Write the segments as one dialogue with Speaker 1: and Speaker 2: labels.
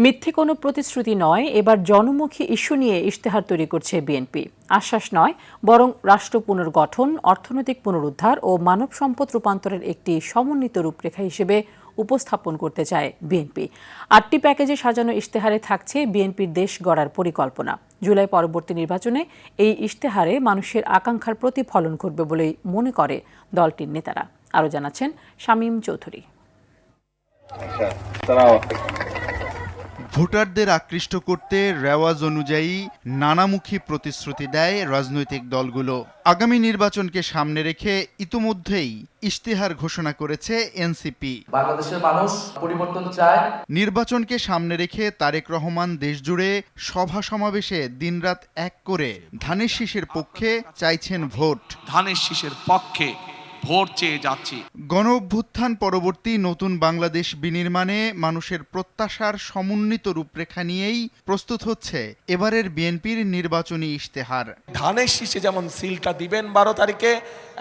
Speaker 1: মিথ্যে কোনো প্রতিশ্রুতি নয়, এবার জনমুখী ইস্যু নিয়ে ইশতেহার তৈরি করছে বিএনপি। আশ্বাস নয়, বরং রাষ্ট্র পুনর্গঠন, অর্থনৈতিক পুনরুদ্ধার ও মানব সম্পদ রূপান্তরের একটি সমন্বিত রূপরেখা হিসেবে উপস্থাপন করতে চায় বিএনপি। 8টি প্যাকেজে সাজানো ইশতেহারে থাকছে বিএনপির দেশ গড়ার পরিকল্পনা। জুলাই পরবর্তী নির্বাচনে এই ইশতেহারে মানুষের আকাঙ্ক্ষার প্রতিফলন ঘটবে বলেই মনে করে দলটির নেতারা। আরও জানাচ্ছেন শামীম চৌধুরী।
Speaker 2: ভোটারদের আকৃষ্ট করতে রেওয়াজ অনুযায়ী নানামুখী প্রতিশ্রুতি দেয় রাজনৈতিক দলগুলো। আগামী নির্বাচনকে সামনে রেখে ইতোমধ্যেই ইশতেহার ঘোষণা করেছে এনসিপি।
Speaker 3: বাংলাদেশের মানুষ পরিবর্তন চায়।
Speaker 2: নির্বাচনকে সামনে রেখে তারেক রহমান দেশজুড়ে সভা সমাবেশে দিনরাত এক করে ধানের শীষের পক্ষে চাইছেন ভোট।
Speaker 4: ধানের শীষের পক্ষে ভোট চেয়ে যাচ্ছি।
Speaker 2: গণ অভ্যুত্থান পরবর্তী নতুন বাংলাদেশ বিনির্মাণে মানুষের প্রত্যাশার সমন্বিত রূপরেখা নিয়েই প্রস্তুত হচ্ছে এবারের বিএনপির নির্বাচনী ইশতেহার।
Speaker 5: ধানের শীষে যেমন সিলটা দিবেন 12 তারিখে,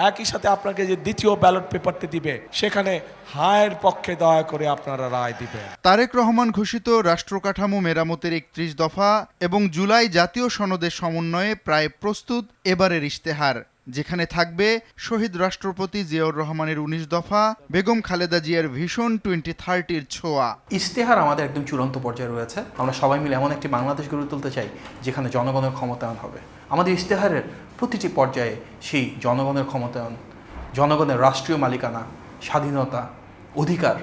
Speaker 5: একই সাথে আপনাকে যে দ্বিতীয় ব্যালট পেপারটি দিবে সেখানে হায়ের পক্ষে দয়া করে আপনারা রায় দিবেন।
Speaker 2: তারেক রহমান ঘোষিত রাষ্ট্রকাঠামো মেরামতের 31 দফা এবং জুলাই জাতীয় সনদের সমন্বয়ে প্রায় প্রস্তুত এবারের ইশতেহার, যেখানে থাকবে শহীদ রাষ্ট্রপতি জিয়াউর রহমানের 19 দফা, বেগম খালেদা জিয়ার ভিশন 2030-র ছোঁয়া।
Speaker 6: ইশতেহার আমাদের একদম চূড়ান্ত পর্যায়ে রয়েছে। আমরা সবাই মিলে এমন একটি বাংলাদেশ গড়ে তুলতে চাই যেখানে জনগণের ক্ষমতায়ন হবে। আমাদের ইশতেহারের প্রতিটি পর্যায়ে সেই জনগণের ক্ষমতায়ন, জনগণের রাষ্ট্রীয় মালিকানা, স্বাধীনতা, অধিকার,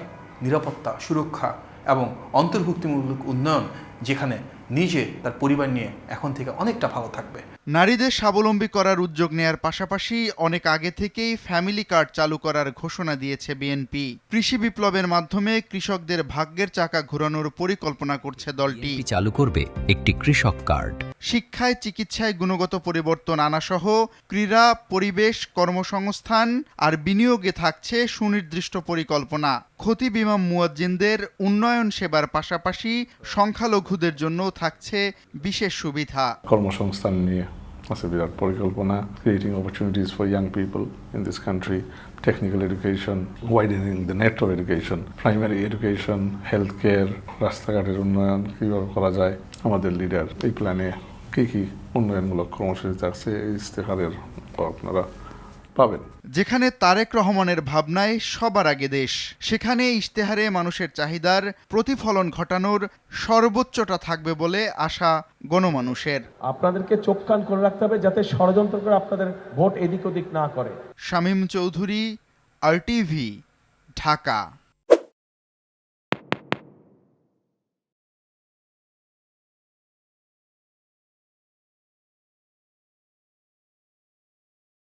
Speaker 6: নিরাপত্তা, সুরক্ষা এবং অন্তর্ভুক্তিমূলক উন্নয়ন, যেখানে নিজে তার পরিবার নিয়ে এখন থেকে অনেকটা ভালো থাকবে।
Speaker 2: নারীদের স্বাবলম্বী করার উদ্যোগ নেয়ার পাশাপাশি অনেক আগে থেকেই ফ্যামিলি কার্ড চালু করার ঘোষণা দিয়েছে বিএনপি। কৃষি বিপ্লবের মাধ্যমে কৃষকদের ভাগ্যের চাকা ঘোরানোর পরিকল্পনা করছে দলটি।
Speaker 7: চালু করবে একটি কৃষক কার্ড।
Speaker 2: শিক্ষায়, চিকিৎসায় গুণগত পরিবর্তন আনাসহ ক্রীড়া, পরিবেশ, কর্মসংস্থান আর বিনিয়োগে থাকছে সুনির্দিষ্ট পরিকল্পনা। খতিব ইমাম মুয়াজ্জিনদের উন্নয়ন সেবার পাশাপাশি সংখ্যালঘুদের জন্য থাকছে বিশেষ সুবিধা।
Speaker 8: কর্মসংস্থান নিয়ে আছে বিরাট পরিকল্পনা, creating opportunities for young people in this country, technical education, widening the net off education, primary education, health care, রাস্তাঘাটের উন্নয়ন কীভাবে করা যায়। আমাদের লিডার এই প্ল্যানে কী কী উন্নয়নমূলক কর্মসূচি থাকছে এই ইশতেহারের আপনারা পাবেন।
Speaker 2: যেখানে তারেক রহমানের ভাবনায় সবার আগে দেশ, সেখানে ইশতেহারে মানুষের চাহিদার প্রতিফলন ঘটানোর সর্বোচ্চটা থাকবে বলে আশা গণমানুষের।
Speaker 9: আপনাদেরকে চোখ কান করে রাখতে হবে যাতে ষড়যন্ত্র করে আপনাদের ভোট এদিক ওদিক না করে।
Speaker 2: শামীম চৌধুরী, RTV, ঢাকা।